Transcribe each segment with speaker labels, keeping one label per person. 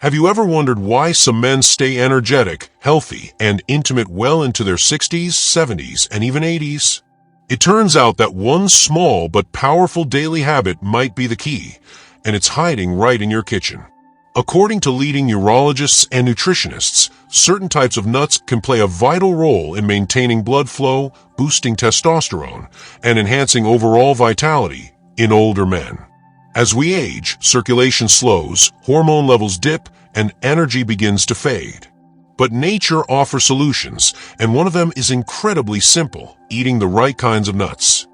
Speaker 1: Have you ever wondered why some men stay energetic, healthy, and intimate well into their 60s, 70s, and even 80s? It turns out that one small but powerful daily habit might be the key, and it's hiding right in your kitchen. According to leading urologists and nutritionists, certain types of nuts can play a vital role in maintaining blood flow, boosting testosterone, and enhancing overall vitality in older men. As we age, circulation slows, hormone levels dip, and energy begins to fade. But nature offers solutions, and one of them is incredibly simple: eating the right kinds of nuts.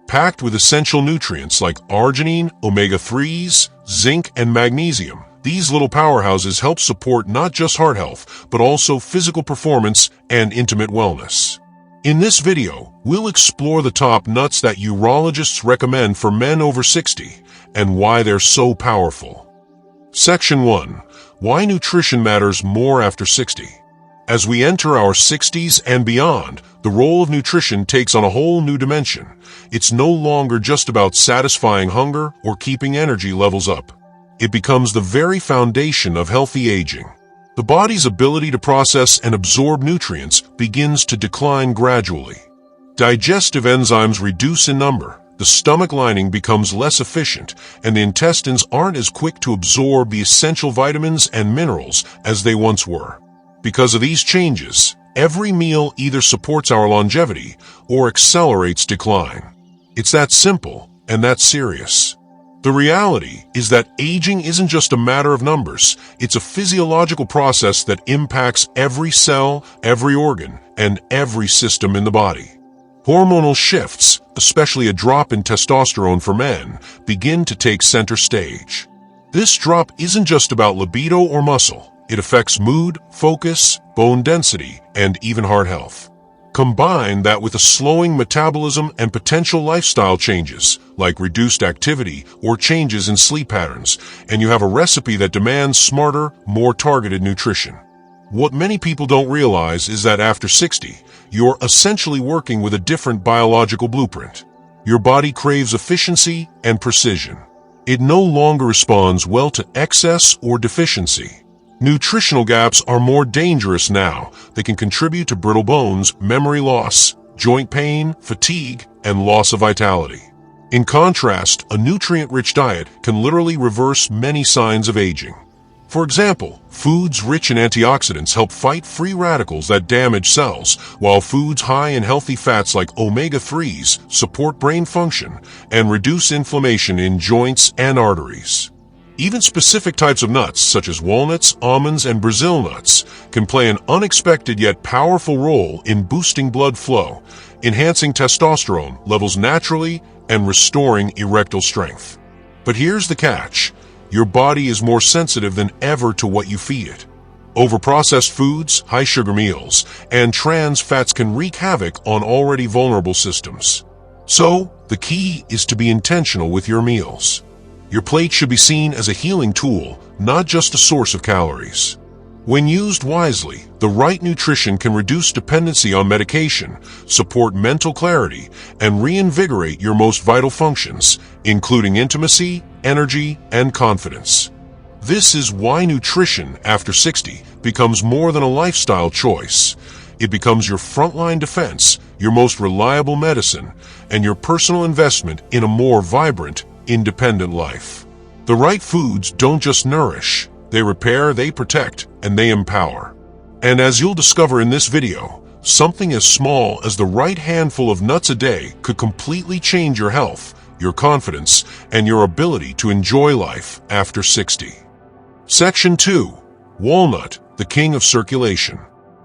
Speaker 1: Packed with essential nutrients like arginine, omega-3s, zinc, and magnesium, these little powerhouses help support not just heart health, but also physical performance and intimate wellness. In this video, we'll explore the top nuts that urologists recommend for men over 60 and why they're so powerful. Section 1. Why nutrition matters more after 60. As we enter our 60s and beyond, the role of nutrition takes on a whole new dimension. It's no longer just about satisfying hunger or keeping energy levels up. It becomes the very foundation of healthy aging. The body's ability to process and absorb nutrients begins to decline gradually. Digestive enzymes reduce in number, the stomach lining becomes less efficient, and the intestines aren't as quick to absorb the essential vitamins and minerals as they once were. Because of these changes, every meal either supports our longevity or accelerates decline. It's that simple and that serious. The reality is that aging isn't just a matter of numbers. It's a physiological process that impacts every cell, every organ, and every system in the body. Hormonal shifts, especially a drop in testosterone for men, begin to take center stage. This drop isn't just about libido or muscle. It affects mood, focus, bone density, and even heart health. Combine that with a slowing metabolism and potential lifestyle changes, like reduced activity or changes in sleep patterns, and you have a recipe that demands smarter, more targeted nutrition. What many people don't realize is that after 60, you're essentially working with a different biological blueprint. Your body craves efficiency and precision. It no longer responds well to excess or deficiency. Nutritional gaps are more dangerous now. They can contribute to brittle bones, memory loss, joint pain, fatigue, and loss of vitality. In contrast, a nutrient-rich diet can literally reverse many signs of aging. For example, foods rich in antioxidants help fight free radicals that damage cells, while foods high in healthy fats like omega-3s support brain function and reduce inflammation in joints and arteries. Even specific types of nuts, such as walnuts, almonds, and Brazil nuts, can play an unexpected yet powerful role in boosting blood flow, enhancing testosterone levels naturally, and restoring erectile strength. But here's the catch. Your body is more sensitive than ever to what you feed it. Overprocessed foods, high-sugar meals, and trans fats can wreak havoc on already vulnerable systems. So, the key is to be intentional with your meals. Your plate should be seen as a healing tool, not just a source of calories. When used wisely, the right nutrition can reduce dependency on medication, support mental clarity, and reinvigorate your most vital functions, including intimacy, energy, and confidence. This is why nutrition after 60 becomes more than a lifestyle choice. It becomes your frontline defense, your most reliable medicine, and your personal investment in a more vibrant, independent life. The right foods don't just nourish, they repair, they protect, and they empower. And as you'll discover in this video, something as small as the right handful of nuts a day could completely change your health, your confidence, and your ability to enjoy life after 60. Section 2. Walnut, the king of circulation.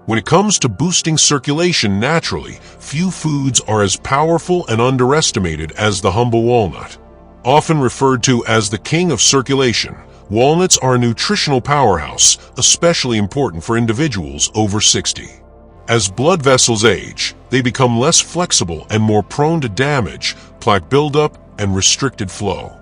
Speaker 1: When it comes to boosting circulation naturally, few foods are as powerful and underestimated as the humble walnut. Often referred to as the king of circulation, walnuts are a nutritional powerhouse, especially important for individuals over 60. As blood vessels age, they become less flexible and more prone to damage, plaque buildup, and restricted flow.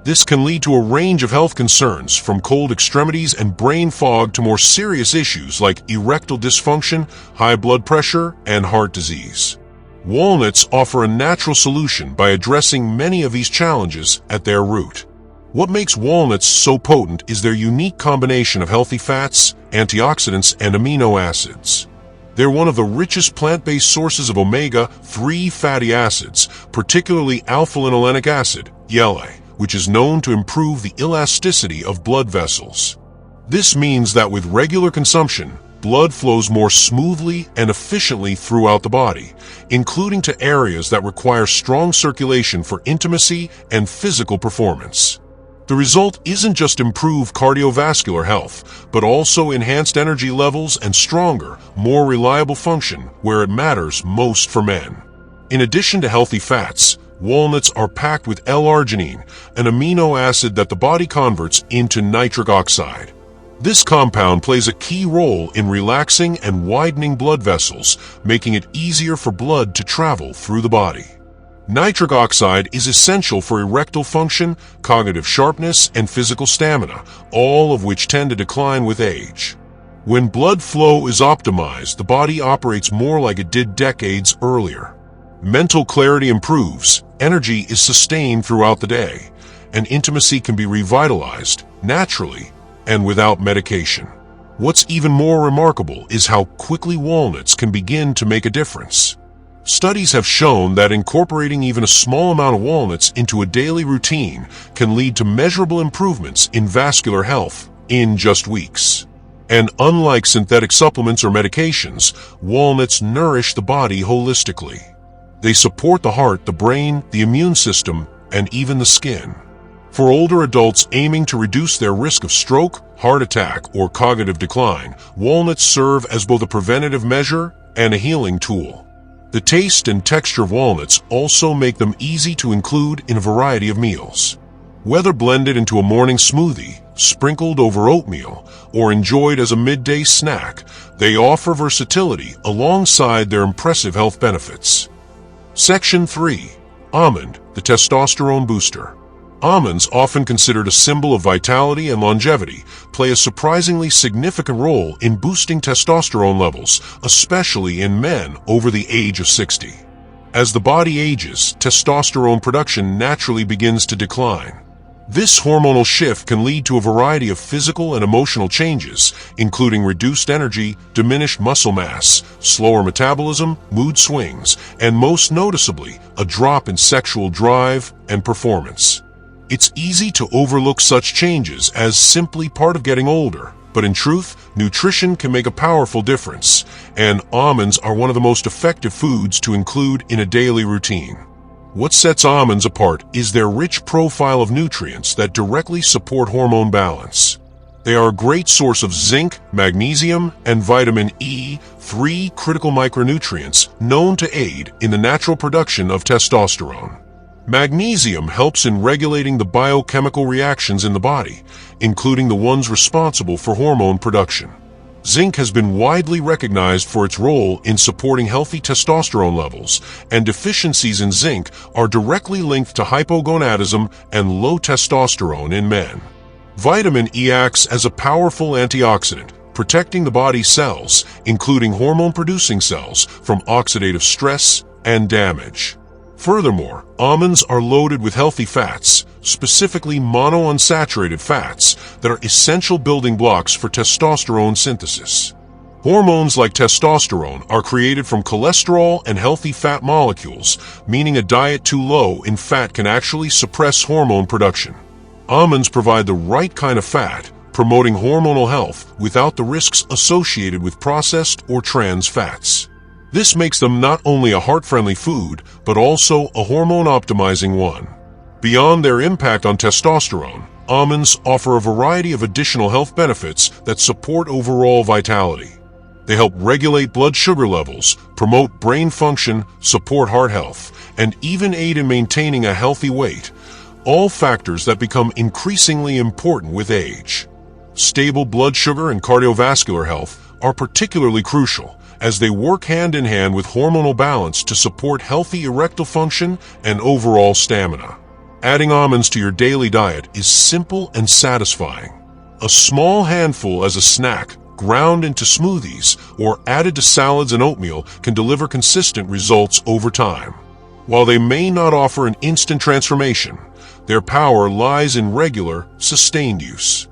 Speaker 1: This can lead to a range of health concerns, from cold extremities and brain fog to more serious issues like erectile dysfunction, high blood pressure, and heart disease. Walnuts offer a natural solution by addressing many of these challenges at their root. What makes walnuts so potent is their unique combination of healthy fats, antioxidants, and amino acids. They're one of the richest plant-based sources of omega-3 fatty acids, particularly alpha-linolenic acid, ELA, which is known to improve the elasticity of blood vessels. This means that with regular consumption, blood flows more smoothly and efficiently throughout the body, including to areas that require strong circulation for intimacy and physical performance. The result isn't just improved cardiovascular health, but also enhanced energy levels and stronger, more reliable function where it matters most for men. In addition to healthy fats, walnuts are packed with L-arginine, an amino acid that the body converts into nitric oxide. This compound plays a key role in relaxing and widening blood vessels, making it easier for blood to travel through the body. Nitric oxide is essential for erectile function, cognitive sharpness, and physical stamina, all of which tend to decline with age. When blood flow is optimized, the body operates more like it did decades earlier. Mental clarity improves, energy is sustained throughout the day, and intimacy can be revitalized naturally and without medication. What's even more remarkable is how quickly walnuts can begin to make a difference. Studies have shown that incorporating even a small amount of walnuts into a daily routine can lead to measurable improvements in vascular health in just weeks. And unlike synthetic supplements or medications, walnuts nourish the body holistically. They support the heart, the brain, the immune system, and even the skin. For older adults aiming to reduce their risk of stroke, heart attack, or cognitive decline, walnuts serve as both a preventative measure and a healing tool. The taste and texture of walnuts also make them easy to include in a variety of meals. Whether blended into a morning smoothie, sprinkled over oatmeal, or enjoyed as a midday snack, they offer versatility alongside their impressive health benefits. Section 3. Almond, the testosterone booster. Almonds, often considered a symbol of vitality and longevity, play a surprisingly significant role in boosting testosterone levels, especially in men over the age of 60. As the body ages, testosterone production naturally begins to decline. This hormonal shift can lead to a variety of physical and emotional changes, including reduced energy, diminished muscle mass, slower metabolism, mood swings, and most noticeably, a drop in sexual drive and performance. It's easy to overlook such changes as simply part of getting older, but in truth, nutrition can make a powerful difference, and almonds are one of the most effective foods to include in a daily routine. What sets almonds apart is their rich profile of nutrients that directly support hormone balance. They are a great source of zinc, magnesium, and vitamin E, 3 critical micronutrients known to aid in the natural production of testosterone. Magnesium helps in regulating the biochemical reactions in the body, including the ones responsible for hormone production. Zinc has been widely recognized for its role in supporting healthy testosterone levels, and deficiencies in zinc are directly linked to hypogonadism and low testosterone in men. Vitamin E acts as a powerful antioxidant, protecting the body's cells, including hormone-producing cells, from oxidative stress and damage. Furthermore, almonds are loaded with healthy fats, specifically monounsaturated fats, that are essential building blocks for testosterone synthesis. Hormones like testosterone are created from cholesterol and healthy fat molecules, meaning a diet too low in fat can actually suppress hormone production. Almonds provide the right kind of fat, promoting hormonal health without the risks associated with processed or trans fats. This makes them not only a heart-friendly food, but also a hormone-optimizing one. Beyond their impact on testosterone, almonds offer a variety of additional health benefits that support overall vitality. They help regulate blood sugar levels, promote brain function, support heart health, and even aid in maintaining a healthy weight, all factors that become increasingly important with age. Stable blood sugar and cardiovascular health are particularly crucial, as they work hand in hand with hormonal balance to support healthy erectile function and overall stamina. Adding almonds to your daily diet is simple and satisfying. A small handful as a snack, ground into smoothies, or added to salads and oatmeal can deliver consistent results over time. While they may not offer an instant transformation, Their power lies in regular, sustained use.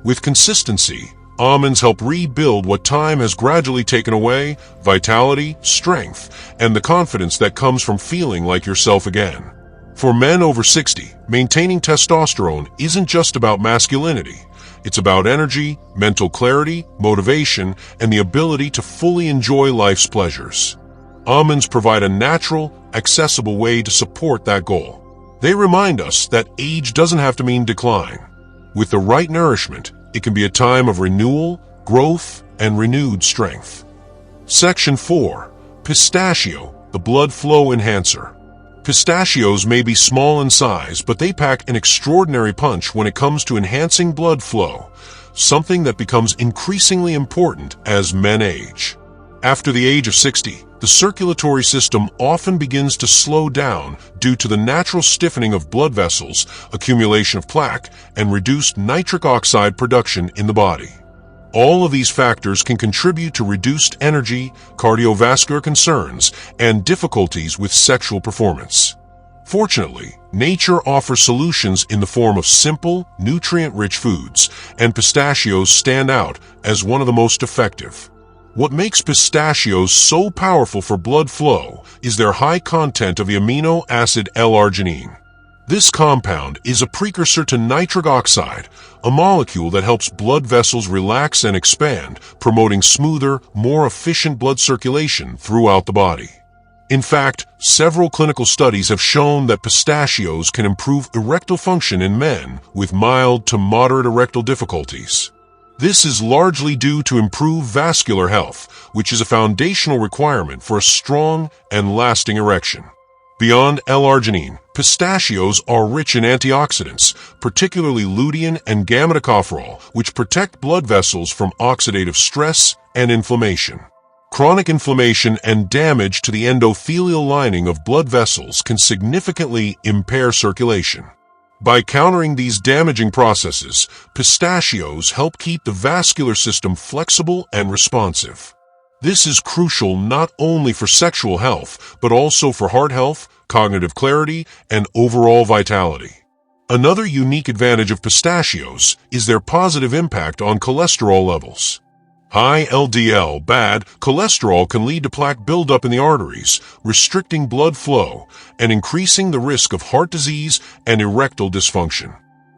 Speaker 1: With consistency, almonds help rebuild what time has gradually taken away: vitality, strength, and the confidence that comes from feeling like yourself again. For men over 60, maintaining testosterone isn't just about masculinity. It's about energy, mental clarity, motivation, and the ability to fully enjoy life's pleasures. Almonds provide a natural, accessible way to support that goal. They remind us that age doesn't have to mean decline. With the right nourishment, it can be a time of renewal, growth, and renewed strength. Section 4. Pistachio, the blood flow enhancer. Pistachios may be small in size, but they pack an extraordinary punch when it comes to enhancing blood flow, something that becomes increasingly important as men age. After the age of 60, the circulatory system often begins to slow down due to the natural stiffening of blood vessels, accumulation of plaque, and reduced nitric oxide production in the body. All of these factors can contribute to reduced energy, cardiovascular concerns, and difficulties with sexual performance. Fortunately, nature offers solutions in the form of simple, nutrient-rich foods, and pistachios stand out as one of the most effective. What makes pistachios so powerful for blood flow is their high content of the amino acid L-arginine. This compound is a precursor to nitric oxide, a molecule that helps blood vessels relax and expand, promoting smoother, more efficient blood circulation throughout the body. In fact, several clinical studies have shown that pistachios can improve erectile function in men with mild to moderate erectile difficulties. This is largely due to improved vascular health, which is a foundational requirement for a strong and lasting erection. Beyond L-arginine, pistachios are rich in antioxidants, particularly lutein and gamma-tocopherol, which protect blood vessels from oxidative stress and inflammation. Chronic inflammation and damage to the endothelial lining of blood vessels can significantly impair circulation. By countering these damaging processes, pistachios help keep the vascular system flexible and responsive. This is crucial not only for sexual health, but also for heart health, cognitive clarity, and overall vitality. Another unique advantage of pistachios is their positive impact on cholesterol levels. High LDL, bad cholesterol can lead to plaque buildup in the arteries, restricting blood flow and increasing the risk of heart disease and erectile dysfunction.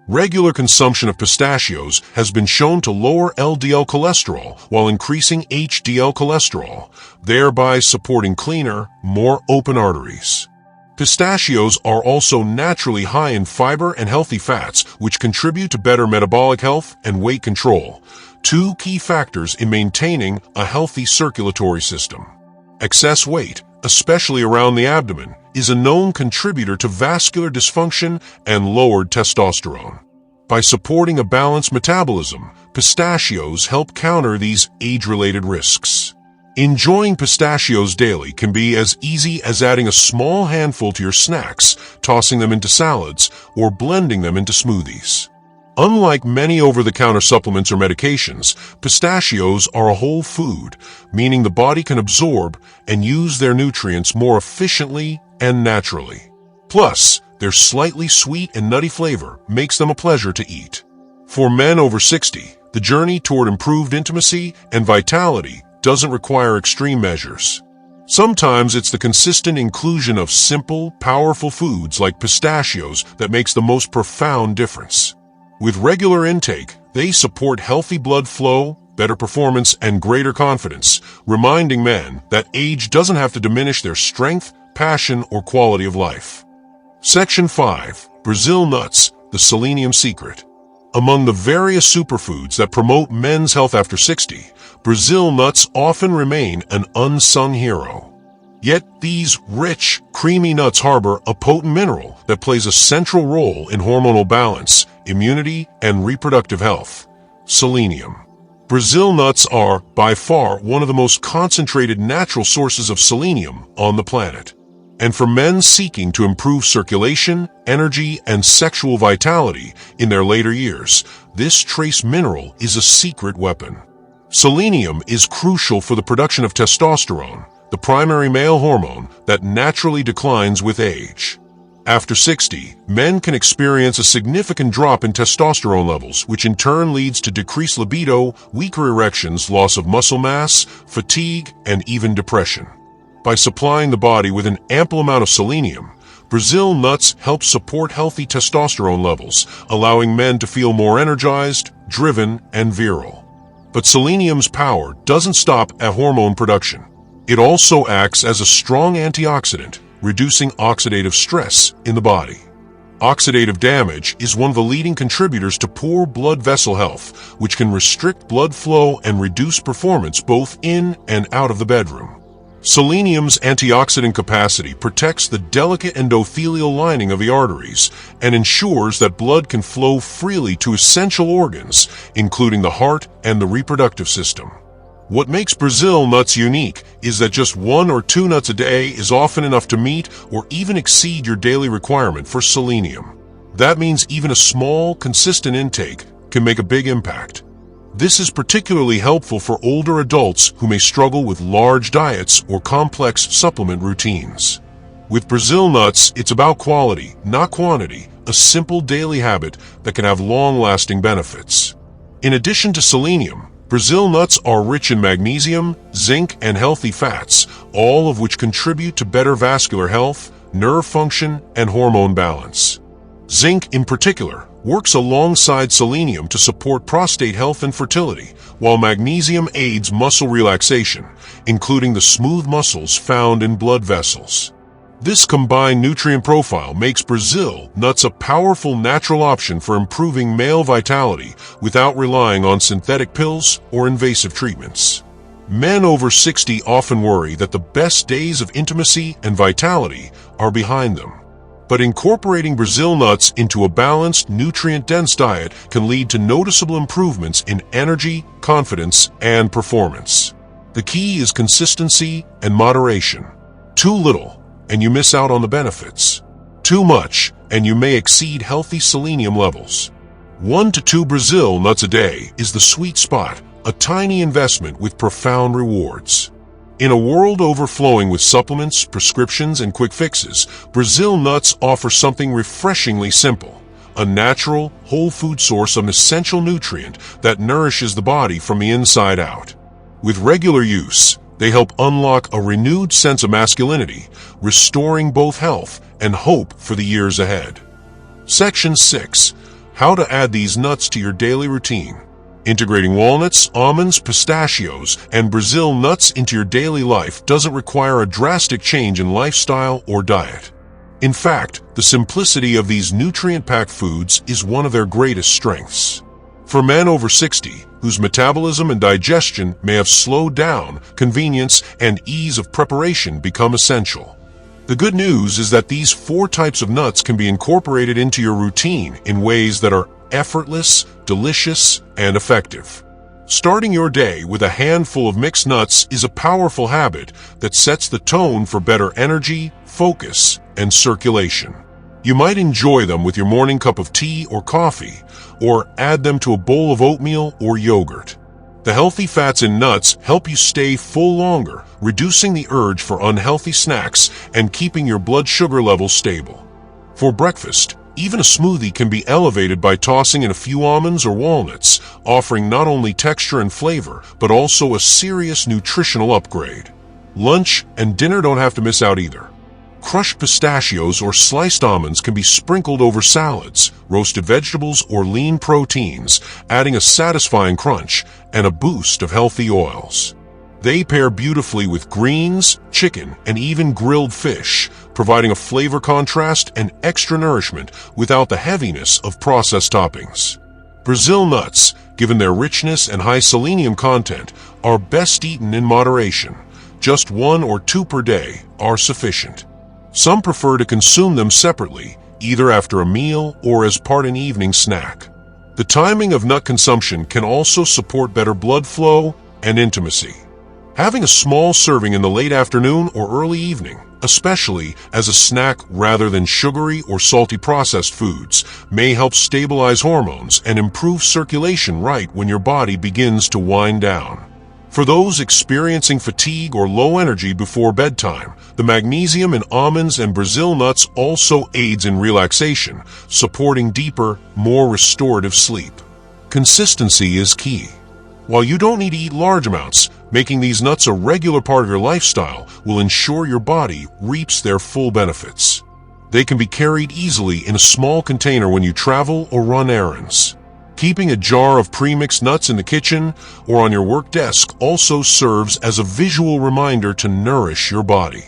Speaker 1: Regular consumption of pistachios has been shown to lower LDL cholesterol while increasing HDL cholesterol, thereby supporting cleaner, more open arteries. Pistachios are also naturally high in fiber and healthy fats, which contribute to better metabolic health and weight control, two key factors in maintaining a healthy circulatory system. Excess weight, especially around the abdomen, is a known contributor to vascular dysfunction and lowered testosterone. By supporting a balanced metabolism, pistachios help counter these age-related risks. Enjoying pistachios daily can be as easy as adding a small handful to your snacks, tossing them into salads, or blending them into smoothies. Unlike many over-the-counter supplements or medications, pistachios are a whole food, meaning the body can absorb and use their nutrients more efficiently and naturally. Plus, their slightly sweet and nutty flavor makes them a pleasure to eat. For men over 60, the journey toward improved intimacy and vitality doesn't require extreme measures. Sometimes it's the consistent inclusion of simple, powerful foods like pistachios that makes the most profound difference. With regular intake, they support healthy blood flow, better performance, and greater confidence, reminding men that age doesn't have to diminish their strength, passion, or quality of life. Section 5. Brazil nuts, the selenium secret. Among the various superfoods that promote men's health after 60, Brazil nuts often remain an unsung hero. Yet these rich, creamy nuts harbor a potent mineral that plays a central role in hormonal balance, immunity, and reproductive health: selenium. Brazil nuts are, by far, one of the most concentrated natural sources of selenium on the planet. And for men seeking to improve circulation, energy, and sexual vitality in their later years, this trace mineral is a secret weapon. Selenium is crucial for the production of testosterone, the primary male hormone that naturally declines with age. After 60, men can experience a significant drop in testosterone levels, which in turn leads to decreased libido, weaker erections, loss of muscle mass, fatigue, and even depression. By supplying the body with an ample amount of selenium, Brazil nuts help support healthy testosterone levels, allowing men to feel more energized, driven, and virile. But selenium's power doesn't stop at hormone production. It also acts as a strong antioxidant, reducing oxidative stress in the body. Oxidative damage is one of the leading contributors to poor blood vessel health, which can restrict blood flow and reduce performance both in and out of the bedroom. Selenium's antioxidant capacity protects the delicate endothelial lining of the arteries and ensures that blood can flow freely to essential organs, including the heart and the reproductive system. What makes Brazil nuts unique is that just 1 or 2 nuts a day is often enough to meet or even exceed your daily requirement for selenium. That means even a small, consistent intake can make a big impact. This is particularly helpful for older adults who may struggle with large diets or complex supplement routines. With Brazil nuts, it's about quality, not quantity, a simple daily habit that can have long-lasting benefits. In addition to selenium, Brazil nuts are rich in magnesium, zinc, and healthy fats, all of which contribute to better vascular health, nerve function, and hormone balance. Zinc, in particular, works alongside selenium to support prostate health and fertility, while magnesium aids muscle relaxation, including the smooth muscles found in blood vessels. This combined nutrient profile makes Brazil nuts a powerful natural option for improving male vitality without relying on synthetic pills or invasive treatments. Men over 60 often worry that the best days of intimacy and vitality are behind them. But incorporating Brazil nuts into a balanced, nutrient-dense diet can lead to noticeable improvements in energy, confidence, and performance. The key is consistency and moderation. Too little, and you miss out on the benefits. Too much, and you may exceed healthy selenium levels. 1 to 2 Brazil nuts a day is the sweet spot, a tiny investment with profound rewards. In a world overflowing with supplements, prescriptions, and quick fixes, Brazil nuts offer something refreshingly simple, a natural, whole food source of an essential nutrient that nourishes the body from the inside out. With regular use, they help unlock a renewed sense of masculinity, restoring both health and hope for the years ahead. Section 6. How to add these nuts to your daily routine. Integrating walnuts, almonds, pistachios, and Brazil nuts into your daily life doesn't require a drastic change in lifestyle or diet. In fact, the simplicity of these nutrient-packed foods is one of their greatest strengths. For men over 60, whose metabolism and digestion may have slowed down, convenience and ease of preparation become essential. The good news is that these 4 types of nuts can be incorporated into your routine in ways that are effortless, delicious, and effective. Starting your day with a handful of mixed nuts is a powerful habit that sets the tone for better energy, focus, and circulation. You might enjoy them with your morning cup of tea or coffee, or add them to a bowl of oatmeal or yogurt. The healthy fats in nuts help you stay full longer, reducing the urge for unhealthy snacks and keeping your blood sugar levels stable. For breakfast, even a smoothie can be elevated by tossing in a few almonds or walnuts, offering not only texture and flavor, but also a serious nutritional upgrade. Lunch and dinner don't have to miss out either. Crushed pistachios or sliced almonds can be sprinkled over salads, roasted vegetables, or lean proteins, adding a satisfying crunch and a boost of healthy oils. They pair beautifully with greens, chicken, and even grilled fish, providing a flavor contrast and extra nourishment without the heaviness of processed toppings. Brazil nuts, given their richness and high selenium content, are best eaten in moderation. Just 1 or 2 per day are sufficient. Some prefer to consume them separately, either after a meal or as part of an evening snack. The timing of nut consumption can also support better blood flow and intimacy. Having a small serving in the late afternoon or early evening, especially as a snack rather than sugary or salty processed foods, may help stabilize hormones and improve circulation right when your body begins to wind down. For those experiencing fatigue or low energy before bedtime, the magnesium in almonds and Brazil nuts also aids in relaxation, supporting deeper, more restorative sleep. Consistency is key. While you don't need to eat large amounts, making these nuts a regular part of your lifestyle will ensure your body reaps their full benefits. They can be carried easily in a small container when you travel or run errands. Keeping a jar of premixed nuts in the kitchen or on your work desk also serves as a visual reminder to nourish your body.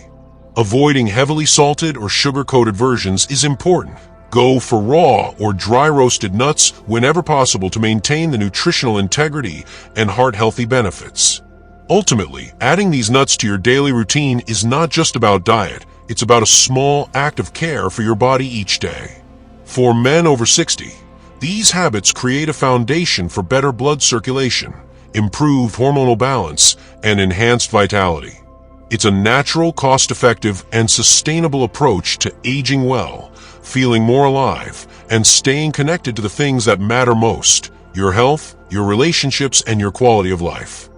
Speaker 1: Avoiding heavily salted or sugar-coated versions is important. Go for raw or dry-roasted nuts whenever possible to maintain the nutritional integrity and heart-healthy benefits. Ultimately, adding these nuts to your daily routine is not just about diet, it's about a small act of care for your body each day. For men over 60, these habits create a foundation for better blood circulation, improved hormonal balance, and enhanced vitality. It's a natural, cost-effective, and sustainable approach to aging well, feeling more alive, and staying connected to the things that matter most: your health, your relationships, and your quality of life.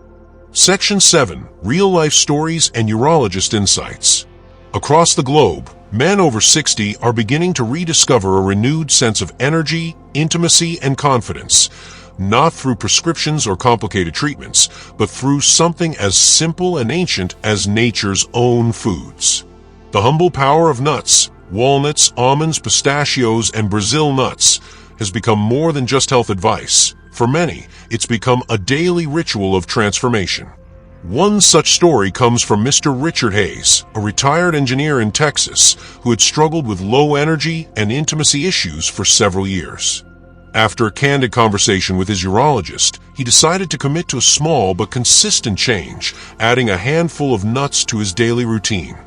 Speaker 1: Section 7. Real-life stories and urologist insights. Across the globe, men over 60 are beginning to rediscover a renewed sense of energy, intimacy, and confidence, not through prescriptions or complicated treatments, but through something as simple and ancient as nature's own foods. The humble power of nuts, walnuts, almonds, pistachios, and Brazil nuts, has become more than just health advice. For many, it's become a daily ritual of transformation. One such story comes from Mr. Richard Hayes, a retired engineer in Texas who had struggled with low energy and intimacy issues for several years. After a candid conversation with his urologist, he decided to commit to a small but consistent change, adding a handful of nuts to his daily routine.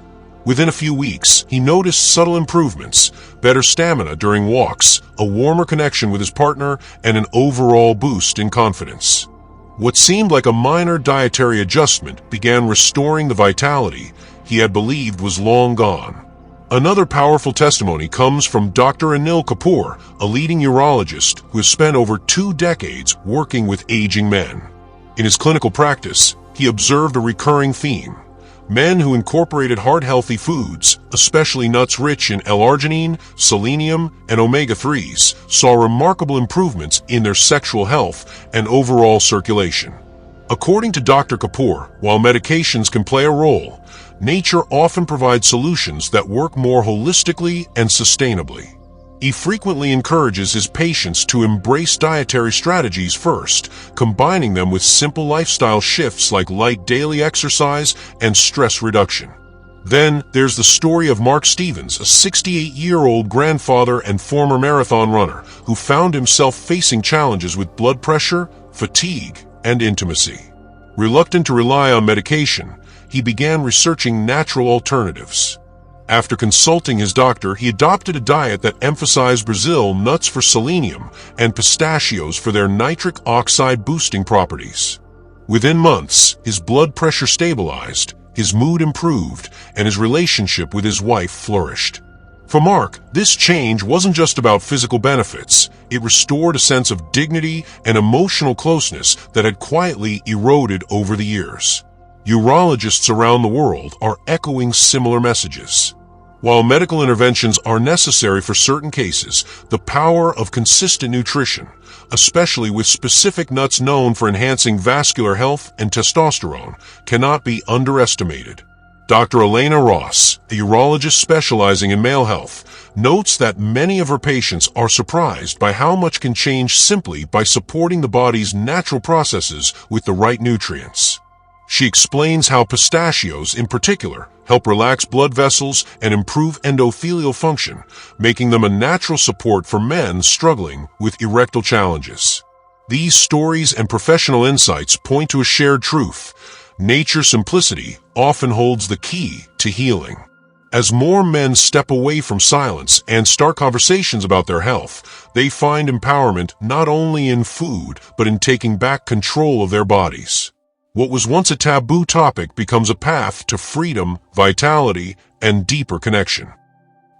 Speaker 1: Within a few weeks, he noticed subtle improvements, better stamina during walks, a warmer connection with his partner, and an overall boost in confidence. What seemed like a minor dietary adjustment began restoring the vitality he had believed was long gone. Another powerful testimony comes from Dr. Anil Kapoor, a leading urologist who has spent over 2 decades working with aging men. In his clinical practice, he observed a recurring theme. Men who incorporated heart-healthy foods, especially nuts rich in L-arginine, selenium, and omega-3s, saw remarkable improvements in their sexual health and overall circulation. According to Dr. Kapoor, while medications can play a role, nature often provides solutions that work more holistically and sustainably. He frequently encourages his patients to embrace dietary strategies first, combining them with simple lifestyle shifts like light daily exercise and stress reduction. Then there's the story of Mark Stevens, a 68-year-old grandfather and former marathon runner who found himself facing challenges with blood pressure, fatigue, and intimacy. Reluctant to rely on medication, he began researching natural alternatives. After consulting his doctor, he adopted a diet that emphasized Brazil nuts for selenium and pistachios for their nitric oxide boosting properties. Within months, his blood pressure stabilized, his mood improved, and his relationship with his wife flourished. For Mark, this change wasn't just about physical benefits. It restored a sense of dignity and emotional closeness that had quietly eroded over the years. Urologists around the world are echoing similar messages. While medical interventions are necessary for certain cases, the power of consistent nutrition, especially with specific nuts known for enhancing vascular health and testosterone, cannot be underestimated. Dr. Elena Ross, a urologist specializing in male health, notes that many of her patients are surprised by how much can change simply by supporting the body's natural processes with the right nutrients. She explains how pistachios, in particular, help relax blood vessels and improve endothelial function, making them a natural support for men struggling with erectile challenges. These stories and professional insights point to a shared truth. Nature's simplicity often holds the key to healing. As more men step away from silence and start conversations about their health, they find empowerment not only in food, but in taking back control of their bodies. What was once a taboo topic becomes a path to freedom, vitality, and deeper connection.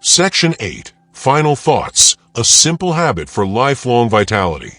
Speaker 1: Section 8. Final Thoughts, a simple habit for lifelong vitality.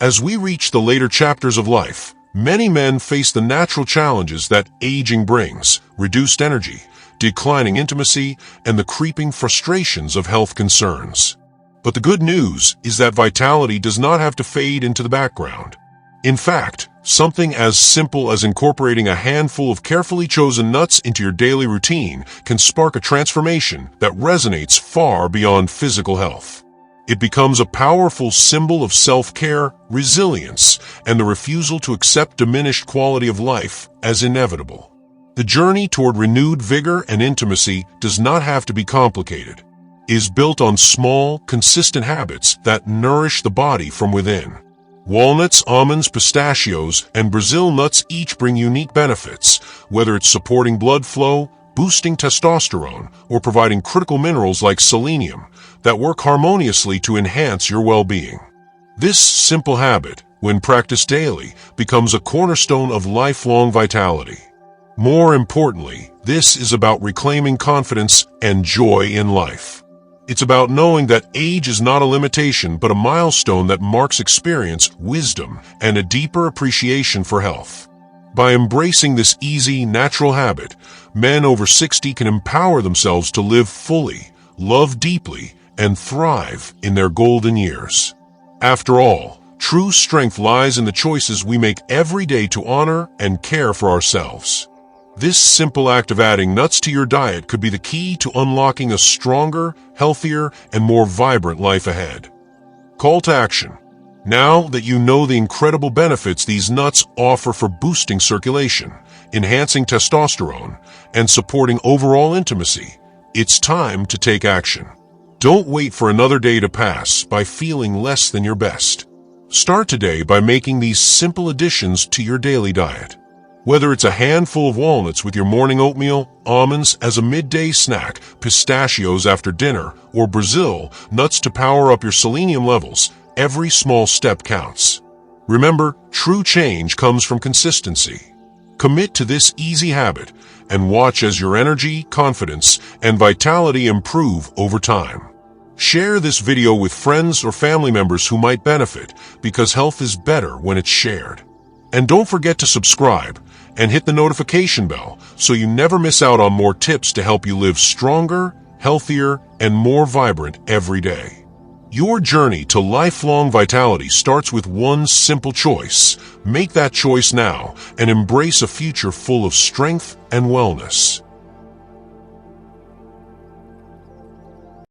Speaker 1: As we reach the later chapters of life, Many men face the natural challenges that aging brings: reduced energy, declining intimacy, and the creeping frustrations of health concerns. But the good news is that vitality does not have to fade into the background. In fact, something as simple as incorporating a handful of carefully chosen nuts into your daily routine can spark a transformation that resonates far beyond physical health. It becomes a powerful symbol of self-care, resilience, and the refusal to accept diminished quality of life as inevitable. The journey toward renewed vigor and intimacy does not have to be complicated. It is built on small, consistent habits that nourish the body from within. Walnuts, almonds, pistachios, and Brazil nuts each bring unique benefits, whether it's supporting blood flow, boosting testosterone, or providing critical minerals like selenium that work harmoniously to enhance your well-being. This simple habit, when practiced daily, becomes a cornerstone of lifelong vitality. More importantly, this is about reclaiming confidence and joy in life. It's about knowing that age is not a limitation but a milestone that marks experience, wisdom, and a deeper appreciation for health. By embracing this easy, natural habit, men over 60 can empower themselves to live fully, love deeply, and thrive in their golden years. After all, true strength lies in the choices we make every day to honor and care for ourselves. This simple act of adding nuts to your diet could be the key to unlocking a stronger, healthier, and more vibrant life ahead. Call to action. Now that you know the incredible benefits these nuts offer for boosting circulation, enhancing testosterone, and supporting overall intimacy, it's time to take action. Don't wait for another day to pass by feeling less than your best. Start today by making these simple additions to your daily diet. Whether it's a handful of walnuts with your morning oatmeal, almonds as a midday snack, pistachios after dinner, or Brazil nuts to power up your selenium levels, every small step counts. Remember, true change comes from consistency. Commit to this easy habit and watch as your energy, confidence, and vitality improve over time. Share this video with friends or family members who might benefit, because health is better when it's shared. And don't forget to subscribe and hit the notification bell so you never miss out on more tips to help you live stronger, healthier, and more vibrant every day. Your journey to lifelong vitality starts with one simple choice. Make that choice now and embrace a future full of strength and wellness.